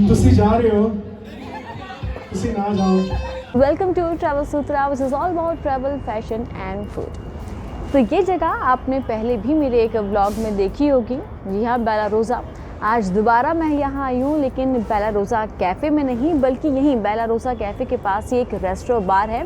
ਤੁਸੀਂ ਜਾ ਰਹੇ ਹੋ ਤੁਸੀਂ ਨਾ ਜਾਓ। Welcome to travel Sutra which is all about travel fashion and food. तो ये जगह आपने पहले भी मेरे एक व्लॉग में देखी होगी। जी हाँ, बेला रोज़ा। आज दोबारा मैं यहाँ आई हूँ, लेकिन बेला रोज़ा कैफ़े में नहीं, बल्कि यहीं बेला रोज़ा कैफ़े के पास ही एक रेस्टोरेंट बार है।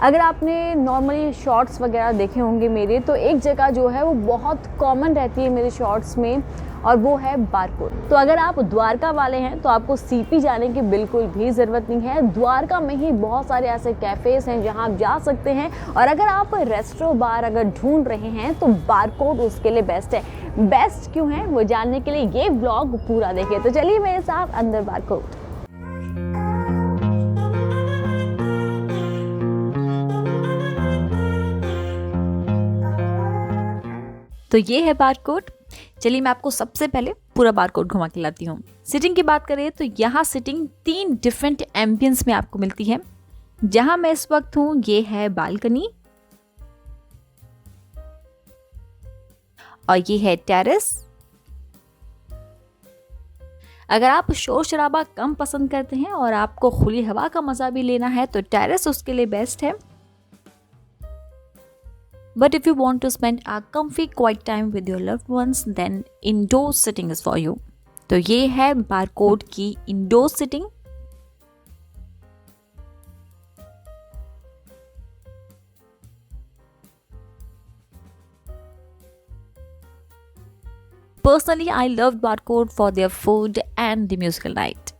अगर आपने नॉर्मली शॉर्ट्स वगैरह देखे होंगे मेरे, तो एक जगह जो है वो बहुत कॉमन रहती है मेरे शॉर्ट्स में, और वो है बारकोड। तो अगर आप द्वारका वाले हैं तो आपको सीपी जाने की बिल्कुल भी ज़रूरत नहीं है। द्वारका में ही बहुत सारे ऐसे कैफ़ेज़ हैं जहां आप जा सकते हैं, और अगर आप रेस्टोरेंट बार अगर ढूंढ रहे हैं तो बारकोड उसके लिए बेस्ट है। बेस्ट क्यों है वो जानने के लिए ये व्लॉग पूरा देखिए। तो चलिए मेरे साथ अंदर बारकोड। तो ये है बारकोड। चलिए मैं आपको सबसे पहले पूरा बारकोड घुमा के लाती हूँ। सिटिंग की बात करें तो यहाँ सिटिंग 3 डिफरेंट एम्बियंस में आपको मिलती है। जहाँ मैं इस वक्त हूँ ये है बालकनी, और ये है टेरेस। अगर आप शोर शराबा कम पसंद करते हैं और आपको खुली हवा का मजा भी लेना है तो टेरेस उसके लिए बेस्ट है। But if you want to spend a comfy quiet time with your loved ones, then indoor sitting is for you. तो ये है बारकोड की indoor sitting. Personally, I loved Barcode for their food and the musical night.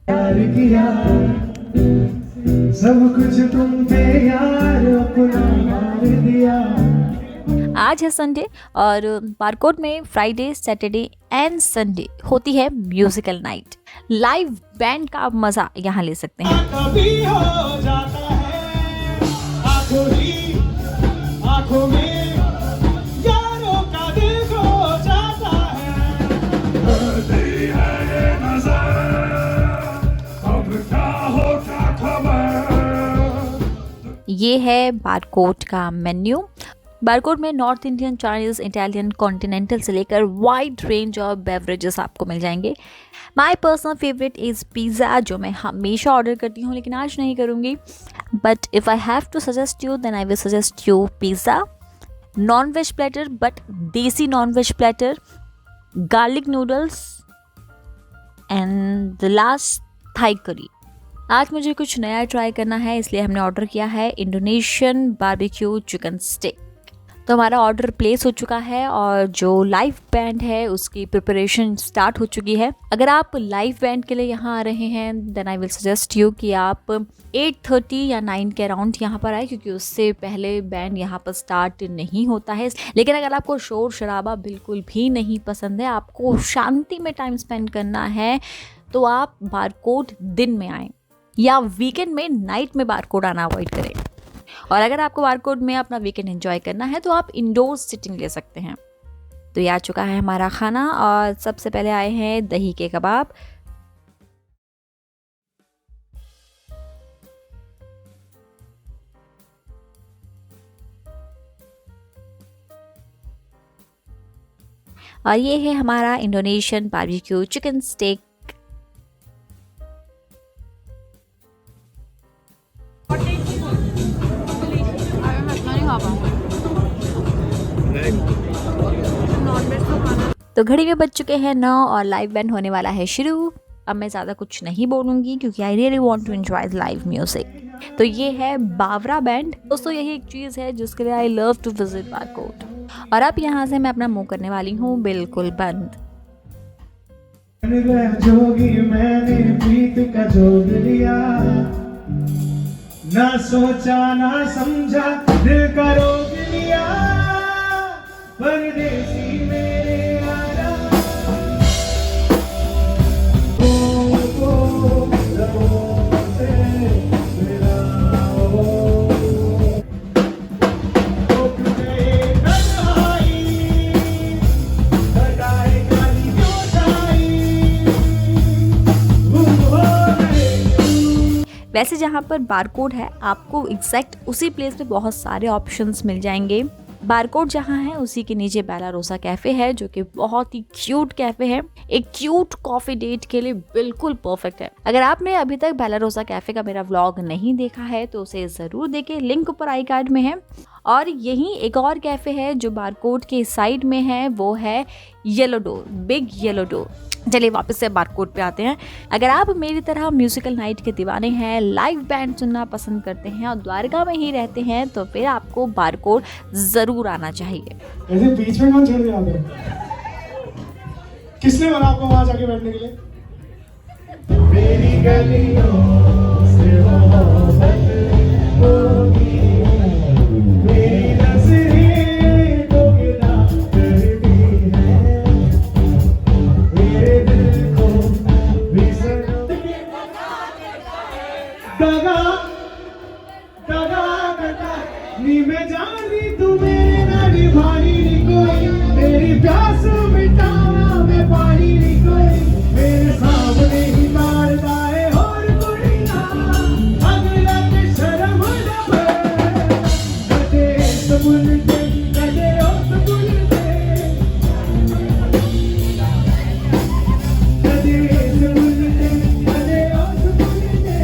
सब कुछ तुम पे यार अपना मार दिया। आज है संडे, और बारकोड में फ्राइडे, सैटरडे एंड संडे होती है म्यूजिकल नाइट। लाइव बैंड का आप मजा यहाँ ले सकते हैं। कभी हो जाता है आँखों ही आँखों में यारों का दिल खो जाता है। ये नज़र अब क्या होता खबर। ये है बारकोड का मेन्यू। बारकोड में north Indian, Chinese, Italian, continental से लेकर वाइड रेंज ऑफ बेवरेजेस आपको मिल जाएंगे। My personal favourite is pizza, जो मैं हमेशा ऑर्डर करती हूँ लेकिन आज नहीं करूँगी। But if I have to suggest you then I will suggest you pizza. Non veg platter, but desi non veg platter, garlic noodles and the last Thai curry. आज मुझे कुछ नया ट्राई करना है, इसलिए हमने ऑर्डर किया है इंडोनेशियन बारबेक्यू चिकन स्टिक। तो हमारा ऑर्डर प्लेस हो चुका है, और जो लाइव बैंड है उसकी प्रिपरेशन स्टार्ट हो चुकी है। अगर आप लाइव बैंड के लिए यहाँ आ रहे हैं then I will suggest you कि आप 8:30 या 9 के अराउंड यहाँ पर आए, क्योंकि उससे पहले बैंड यहाँ पर स्टार्ट नहीं होता है। लेकिन अगर आपको शोर शराबा बिल्कुल भी नहीं पसंद है, आपको शांति में टाइम स्पेंड करना है, तो आप बारकोड दिन में आएँ, या वीकेंड में नाइट में बारकोड आना अवॉइड करें। और अगर आपको बारकोड में अपना वीकेंड एंजॉय करना है तो आप इंडोर सिटिंग ले सकते हैं। तो ये आ चुका है हमारा खाना, और सबसे पहले आए हैं दही के कबाब। और ये है हमारा इंडोनेशियन बारबेक्यू चिकन स्टेक। तो घड़ी में बज चुके हैं 9 और लाइव बैंड होने वाला है शुरू। अब मैं ज़्यादा कुछ नहीं बोलूँगी क्योंकि I really want to enjoy live music. तो ये है बावरा बैंड। दोस्तों यही एक चीज़ है जिसके लिए I love to visit Barcode. और अब यहाँ से मैं अपना मुंह करने वाली हूँ बिल्कुल बंद। जोगी मैंने प्रीत का जोग लिया, ना सोचा ना समझा दिल का रोग लिया, परदेसी मेरे आया से मेरा वैसे जहाँ पर बारकोड है आपको एग्जैक्ट उसी प्लेस पे बहुत सारे ऑप्शंस मिल जाएंगे। बारकोड जहाँ है उसी के नीचे बेला रोसा कैफ़े है, जो कि बहुत ही क्यूट कैफ़े है। एक क्यूट कॉफ़ी डेट के लिए बिल्कुल परफेक्ट है। अगर आपने अभी तक बेला रोसा कैफ़े का मेरा व्लॉग नहीं देखा है तो उसे ज़रूर देखें, लिंक ऊपर आई कार्ड में है। और यहीं एक और कैफ़े है जो बारकोड के साइड में है, वो है yellow door, big yellow door. चलिए वापस से बारकोड पे आते हैं। अगर आप मेरी तरह म्यूजिकल नाइट के दीवाने हैं, लाइव बैंड सुनना पसंद करते हैं और द्वारका में ही रहते हैं, तो फिर आपको बारकोड ज़रूर आना चाहिए। ऐसे बीच में कौन छोड़ दिया आपने? किसने बोला आपको वहां जाके बैठने के लिए? मेरी गलियों से मोहब्बत होगी, मेरी नज़रें तो गिरा करती है, मेरे दिल को भी सनम दगा नी मैं जानी तू मेरे ना निभानी नी कोई, मेरी प्यास मिटाना मैं पानी नी कोई, मेरे सामने ही मारता है और कोई ना, अगला के शर्म ना कदे सबुल के कदे ओ सबुल के, कदे सबुल के कदे ओ सबुल के,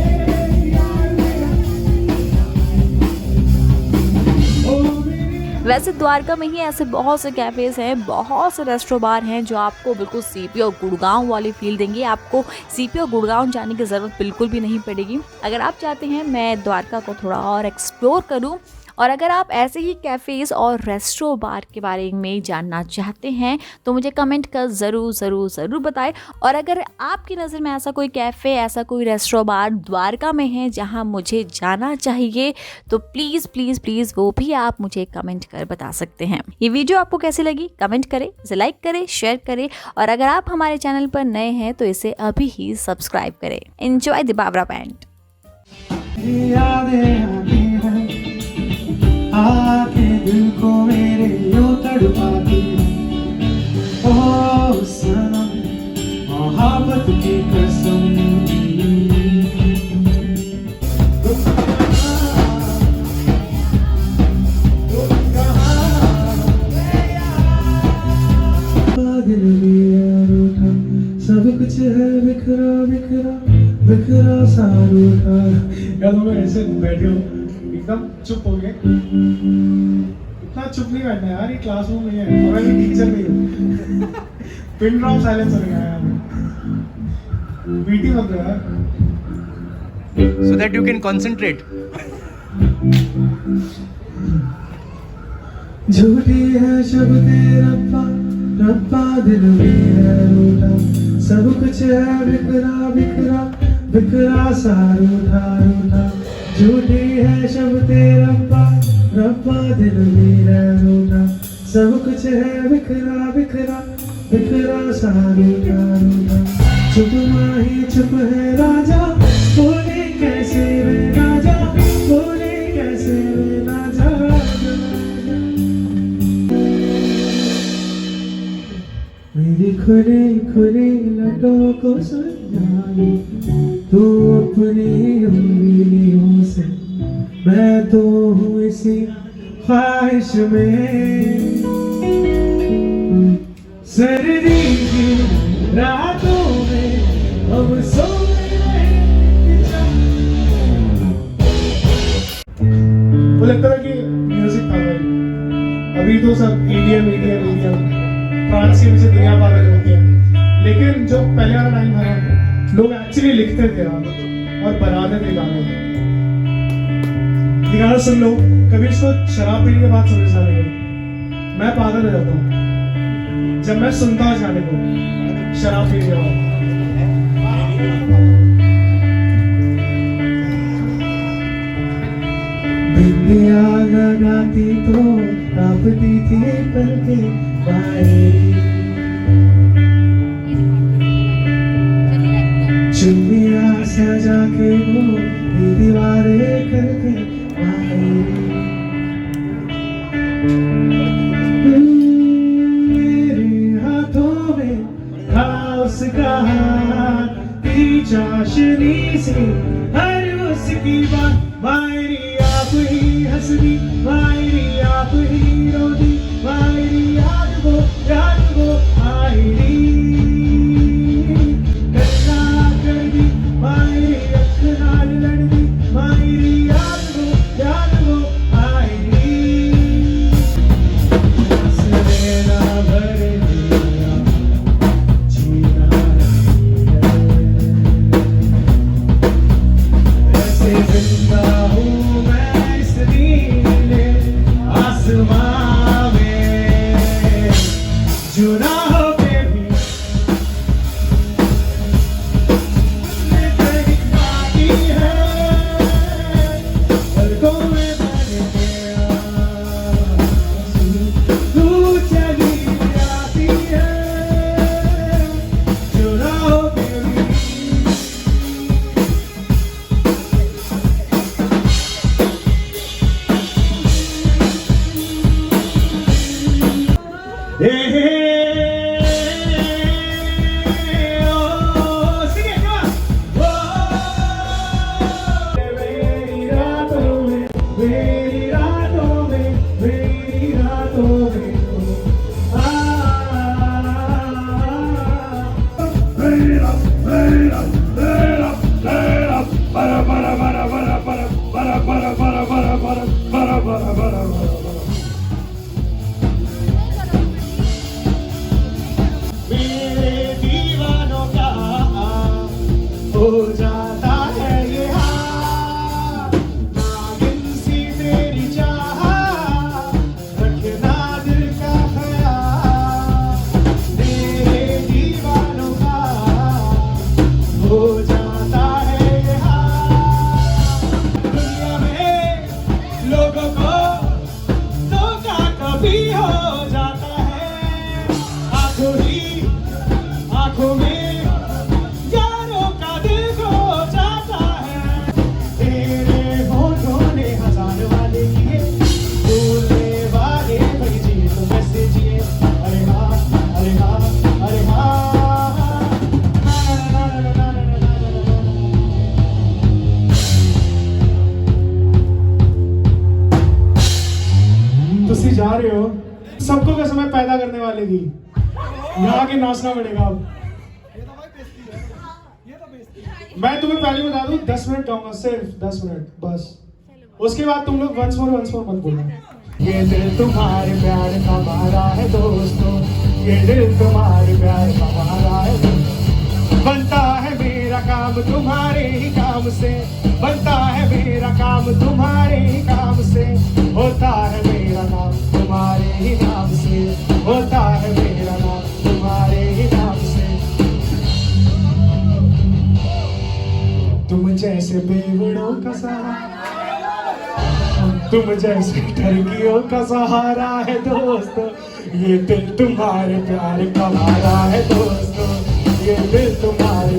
यार मेरा ओ मेरे। वैसे द्वारका में ही ऐसे बहुत से कैफ़ेज़ हैं, बहुत से रेस्टोरेंट बार हैं जो आपको बिल्कुल सीपी और गुड़गांव वाली फील देंगे। आपको सीपी और गुड़गांव जाने की ज़रूरत बिल्कुल भी नहीं पड़ेगी। अगर आप चाहते हैं मैं द्वारका को थोड़ा और एक्सप्लोर करूं, और अगर आप ऐसे ही कैफ़ेज़ और रेस्टोरेंट बार के बारे में जानना चाहते हैं तो मुझे कमेंट कर ज़रूर बताएं। और अगर आपकी नज़र में ऐसा कोई कैफ़े, ऐसा कोई रेस्टोरेंट बार द्वारका में है जहां मुझे जाना चाहिए, तो प्लीज़ वो भी आप मुझे कमेंट कर बता सकते हैं। ये वीडियो आपको कैसी लगी कमेंट करें, इसे लाइक करें, शेयर करें, और अगर आप हमारे चैनल पर नए हैं तो इसे अभी ही सब्सक्राइब करें। Enjoy the Bawra band. आके दिल को मेरे यूं तड़पाती, ओ सनम मोहब्बत की कसम, दिल मेरा रूठा, सब कुछ है बिखरा बिखरा बिखरा सा रूठा। यार मैं ऐसे बैठे हो एकदम चुप हो गए, इतना चुप नहीं बैठना यार, ये क्लासरूम नहीं है और मैं टीचर नहीं हूँ। पिन ड्रॉप साइलेंस हो गया यार, पीटी मत दो यार, so that you can concentrate. झूठी है शब्द रब्बा रब्बा, दिल मेरा रूठा, सब कुछ है बिखरा बिखरा बिखरा सा रूठा रूठा, झूठी है शब्द रब्बा रब्बा, दिल मेरा रूठा, सब कुछ है बिखरा बिखरा बिखरा सा रूठा रूठा, चुप माही चुप है राजा, बोले कैसे वे राजा, बोले कैसे वे राजा, मेरी खुली खुली लटों को सजाई तू अपनी उंगलियों से, मैं तो हूँ इसी ख्वाहिश में, सर्दी की रातों में हम सोए वो लगता था कि म्यूजिक था भाई, अभी तो सब EDM फ्रांस के पीछे दुनिया पागल होती है, लेकिन जो पहले वाला टाइम था लोग एक्चुअली लिखते थे और बनाते थे गाने। ये गाना सुन लो, कभी इसको शराब पीने के बाद सुनने जाने को मैं पागल हो जाता हूँ जब मैं सुनता हूँ गाने को शराब पीने के बाद। बिंदिया लगाती तो कांपती थी पलकें चुन्निया सजा के वो दीवारें करके मेरे हाथों में था उसका हाथ, तेरी चाशनी से हर उसकी बात, मायरी आप ही हंसनी, मायरी आप ही रोनी। मेरे दीवानों का हो जाता है ये हाल, नागिन सी तेरी चाह रखना दिल का ख्याल, मेरे दीवानों का हो जाता है ये हाल। दुनिया में लोगों को धोखा कभी हो जाता है, आंखों में यारों का दिल खो जाता है। तेरे होठों ने हजार वादे किए, भूलने वाले भाई जिए तो कैसे जिए। अरे हाँ, अरे हाँ, अरे हाँ। तुसी जा रहे हो, सबको का समय पैदा करने वाले की यहाँ के नाचना पड़ेगा। अब मैं तुम्हें पहले बता दूं, 10 मिनट गाऊंगा, सिर्फ 10 मिनट बस। उसके बाद तुम लोग वंस मोर मत बोलना। ये दिल तुम्हारे प्यार का मारा है दोस्तों, ये दिल तुम्हारे प्यार का मारा है दोस्तों। बनता है मेरा काम तुम्हारे ही काम से, बनता है मेरा काम तुम्हारे ही काम से, होता है मेरा नाम तुम्हारे ही नाम से, होता है मेरा नाम तुम्हारे ही नाम से। तुम जैसे बेवड़ों का सहारा, तुम जैसे ठरकियों का सहारा है दोस्तों, ये दिल तुम्हारे प्यार का मारा है दोस्तों, ये दिल तुम्हारे